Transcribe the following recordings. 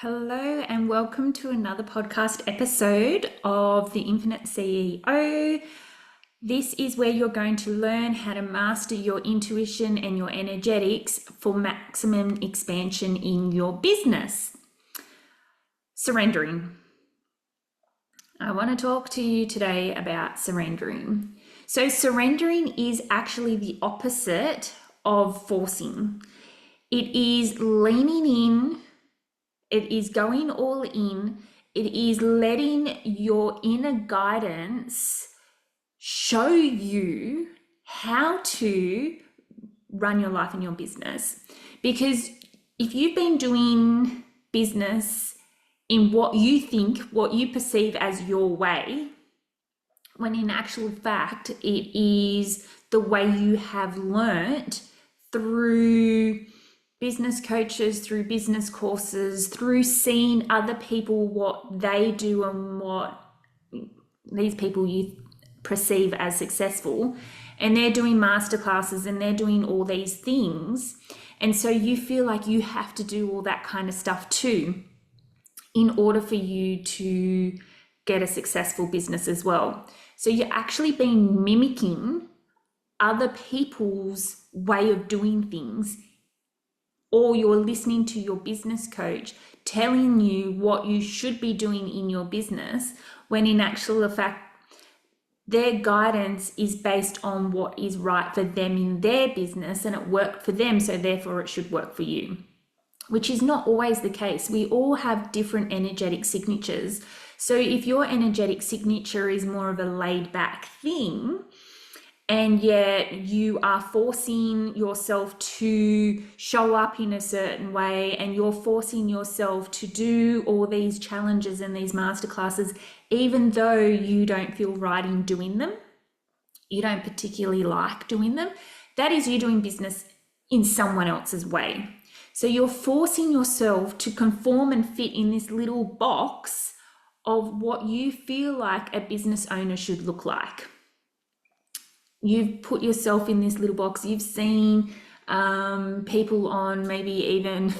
Hello, and welcome to another podcast episode of The Infinite CEO. This is where you're going to learn how to master your intuition and your energetics for maximum expansion in your business. Surrendering. I want to talk to you today about surrendering. So, surrendering is actually the opposite of forcing. It is leaning in. It is going all in. It is letting your inner guidance show you how to run your life and your business. Because if you've been doing business in what you think, what you perceive as your way, when in actual fact, it is the way you have learnt through business coaches, through business courses, through seeing other people, what they do and what these people you perceive as successful, and they're doing masterclasses and they're doing all these things. And so you feel like you have to do all that kind of stuff too in order for you to get a successful business as well. So you're actually been mimicking other people's way of doing things, or you're listening to your business coach telling you what you should be doing in your business, when in actual fact, their guidance is based on what is right for them in their business, and it worked for them, so therefore it should work for you, which is not always the case. We all have different energetic signatures. So if your energetic signature is more of a laid back thing, and yet you are forcing yourself to show up in a certain way, and you're forcing yourself to do all these challenges and these masterclasses, even though you don't feel right in doing them, you don't particularly like doing them, that is you doing business in someone else's way. So you're forcing yourself to conform and fit in this little box of what you feel like a business owner should look like. You've put yourself in this little box. You've seen people on maybe even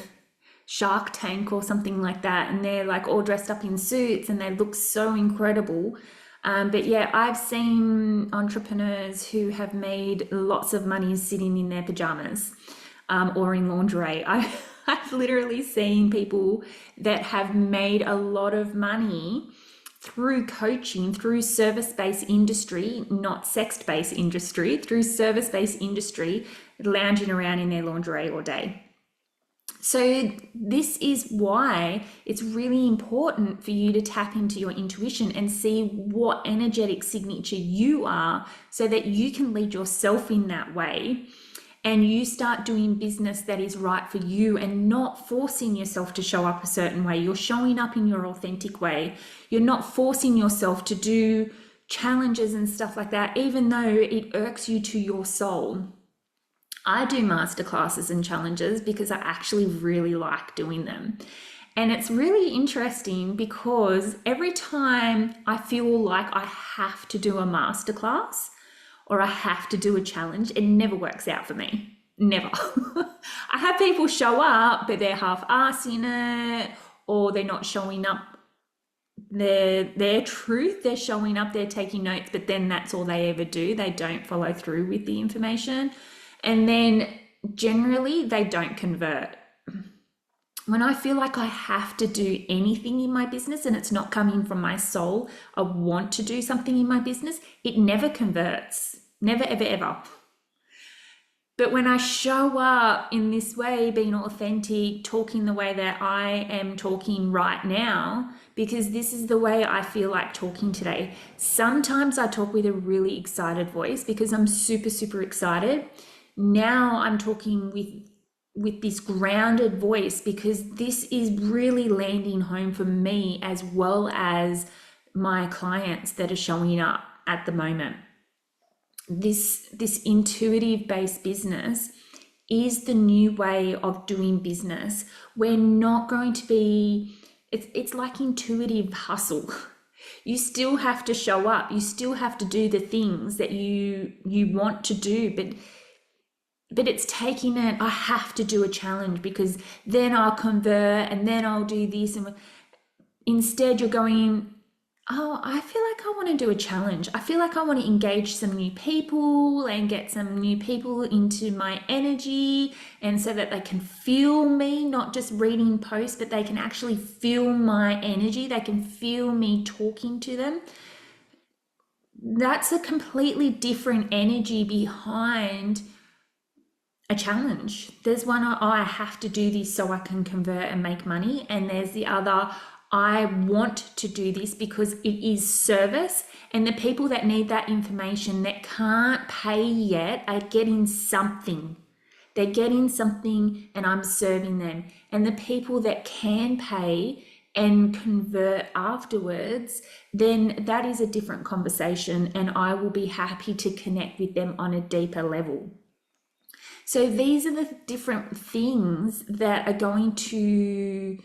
Shark Tank or something like that, and they're like all dressed up in suits and they look so incredible. But yeah, I've seen entrepreneurs who have made lots of money sitting in their pajamas or in lingerie. I've literally seen people that have made a lot of money through coaching, through service-based industry, not sex-based industry, through service-based industry, lounging around in their lingerie all day. So this is why it's really important for you to tap into your intuition and see what energetic signature you are, so that you can lead yourself in that way, and you start doing business that is right for you and not forcing yourself to show up a certain way. You're showing up in your authentic way. You're not forcing yourself to do challenges and stuff like that, even though it irks you to your soul. I do masterclasses and challenges because I actually really like doing them. And it's really interesting because every time I feel like I have to do a masterclass or I have to do a challenge, it never works out for me. Never. I have people show up, but they're half-assing it, or they're not showing up their truth. They're showing up, they're taking notes, but then that's all they ever do. They don't follow through with the information. And then generally they don't convert. When I feel like I have to do anything in my business and it's not coming from my soul, I want to do something in my business, it never converts. Never, ever, ever. But when I show up in this way, being authentic, talking the way that I am talking right now, because this is the way I feel like talking today. Sometimes I talk with a really excited voice because I'm super, super excited. Now I'm talking with this grounded voice because this is really landing home for me as well as my clients that are showing up at the moment. This intuitive based business is the new way of doing business. We're not going to be, it's like intuitive hustle. You still have to show up. You still have to do the things that you want to do, but but it's taking it, I have to do a challenge because then I'll convert and then I'll do this. And instead you're going, oh, I feel like I want to do a challenge. I feel like I want to engage some new people and get some new people into my energy, and so that they can feel me, not just reading posts, but they can actually feel my energy. They can feel me talking to them. That's a completely different energy behind a challenge. There's one, oh, I have to do this so I can convert and make money. And there's the other, I want to do this because it is service. And the people that need that information that can't pay yet are getting something. They're getting something and I'm serving them. And the people that can pay and convert afterwards, then that is a different conversation, and I will be happy to connect with them on a deeper level. So these are the different things that are going to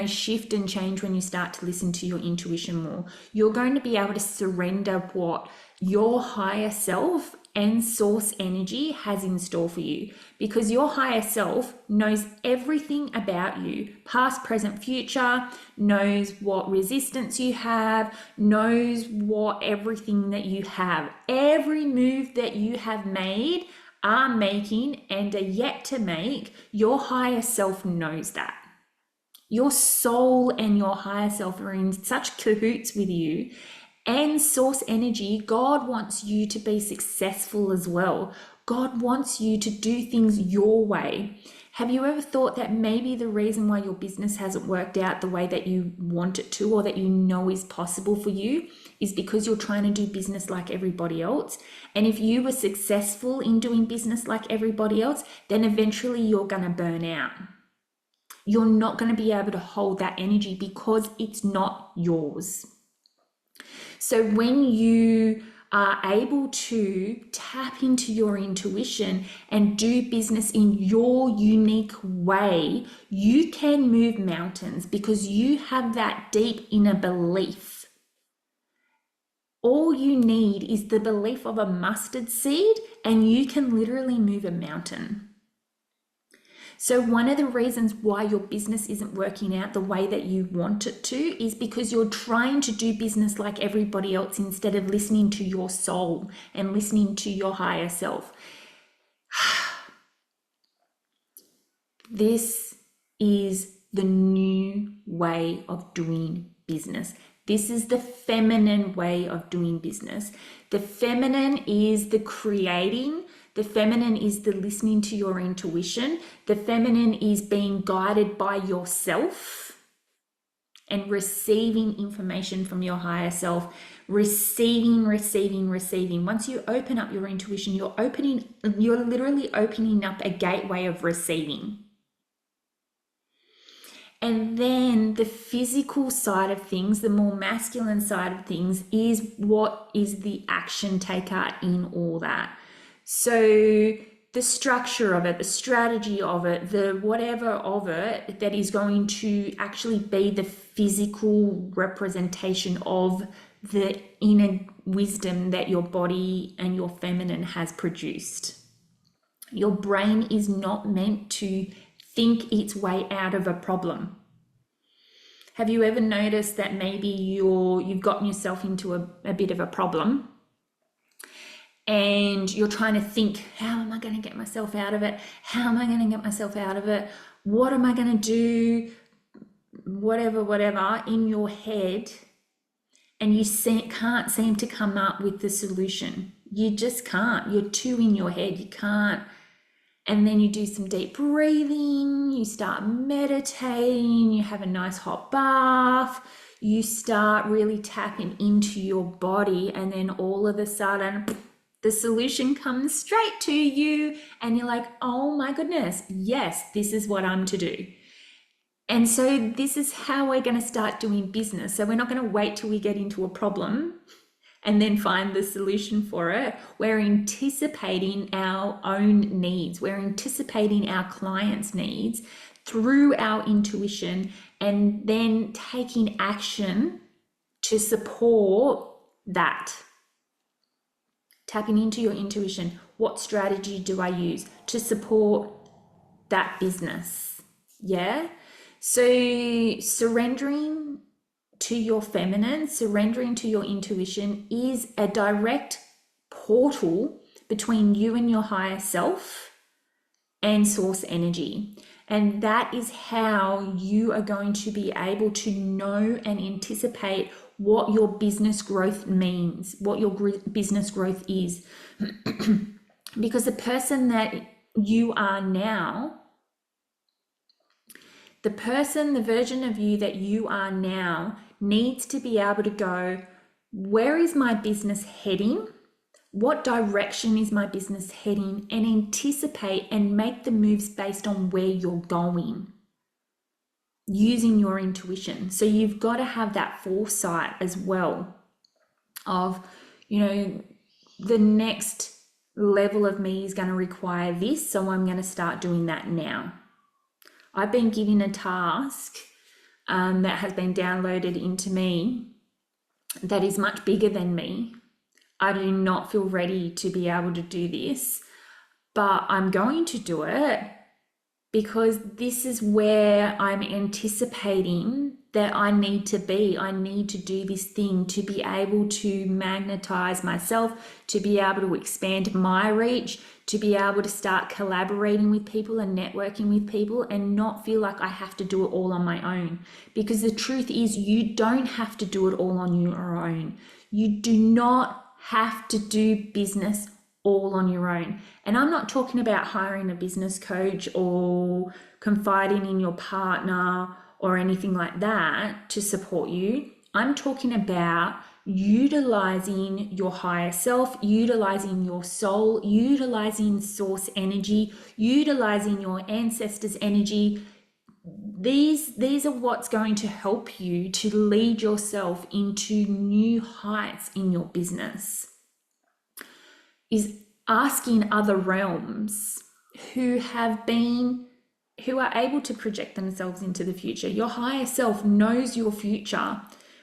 shift and change when you start to listen to your intuition more. You're going to be able to surrender what your higher self and source energy has in store for you, because your higher self knows everything about you, past, present, future, knows what resistance you have, knows what everything that you have, every move that you have made, are making, and are yet to make. Your higher self knows that. Your soul and your higher self are in such cahoots with you. And source energy, God wants you to be successful as well. God wants you to do things your way. Have you ever thought that maybe the reason why your business hasn't worked out the way that you want it to, or that you know is possible for you, is because you're trying to do business like everybody else? And if you were successful in doing business like everybody else, then eventually you're going to burn out. You're not going to be able to hold that energy because it's not yours. So when you are able to tap into your intuition and do business in your unique way, you can move mountains because you have that deep inner belief. All you need is the belief of a mustard seed, and you can literally move a mountain. So one of the reasons why your business isn't working out the way that you want it to is because you're trying to do business like everybody else instead of listening to your soul and listening to your higher self. This is the new way of doing business. This is the feminine way of doing business. The feminine is the creating. The feminine is the listening to your intuition. The feminine is being guided by yourself and receiving information from your higher self. Receiving. Once you open up your intuition, you're literally opening up a gateway of receiving. And then the physical side of things, the more masculine side of things, is what is the action taker in all that. So the structure of it, the strategy of it, the whatever of it that is going to actually be the physical representation of the inner wisdom that your body and your feminine has produced. Your brain is not meant to think its way out of a problem. Have you ever noticed that maybe you've gotten yourself into a bit of a problem, and you're trying to think, how am I going to get myself out of it? How am I going to get myself out of it? What am I going to do? Whatever in your head, and you can't seem to come up with the solution. You just can't. You're too in your head. You can't. And then you do some deep breathing, you start meditating, you have a nice hot bath, you start really tapping into your body, and then all of a sudden the solution comes straight to you and you're like, oh my goodness, yes, this is what I'm to do. And so this is how we're going to start doing business. So we're not going to wait till we get into a problem and then find the solution for it. We're anticipating our own needs. We're anticipating our clients' needs through our intuition, and then taking action to support that. tapping into your intuition. What strategy do I use to support that business? Yeah. So surrendering to your feminine, surrendering to your intuition is a direct portal between you and your higher self and source energy. And that is how you are going to be able to know and anticipate what your business growth means, what your business growth is. Because the person that you are now, the version of you that you are now needs to be able to go, where is my business heading? What direction is my business heading? And anticipate and make the moves based on where you're going, using your intuition. So you've got to have that foresight as well of, the next level of me is going to require this, so I'm going to start doing that now. I've been given a task that has been downloaded into me that is much bigger than me. I do not feel ready to be able to do this, but I'm going to do it because this is where I'm anticipating that I need to be. I need to do this thing to be able to magnetize myself, to be able to expand my reach, to be able to start collaborating with people and networking with people and not feel like I have to do it all on my own. Because the truth is, you don't have to do it all on your own. You do not have to do business all on your own. And I'm not talking about hiring a business coach or confiding in your partner or anything like that to support you. I'm talking about utilizing your higher self, utilizing your soul, utilizing source energy, utilizing your ancestors' energy. These are what's going to help you to lead yourself into new heights in your business. Is asking other realms who are able to project themselves into the future. Your higher self knows your future.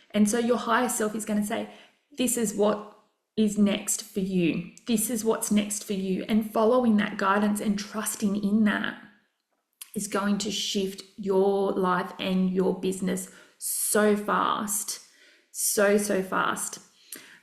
And so your higher self is going to say, this is what is next for you. This is what's next for you. And following that guidance and trusting in that is going to shift your life and your business so fast. So fast.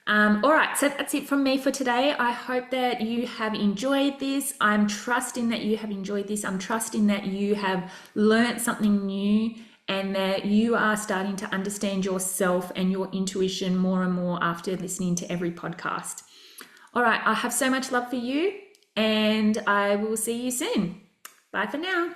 All right, so that's it from me for today. I hope that you have enjoyed this. I'm trusting that you have enjoyed this. I'm trusting that you have learned something new and that you are starting to understand yourself and your intuition more and more after listening to every podcast. All right, I have so much love for you and I will see you soon. Bye for now.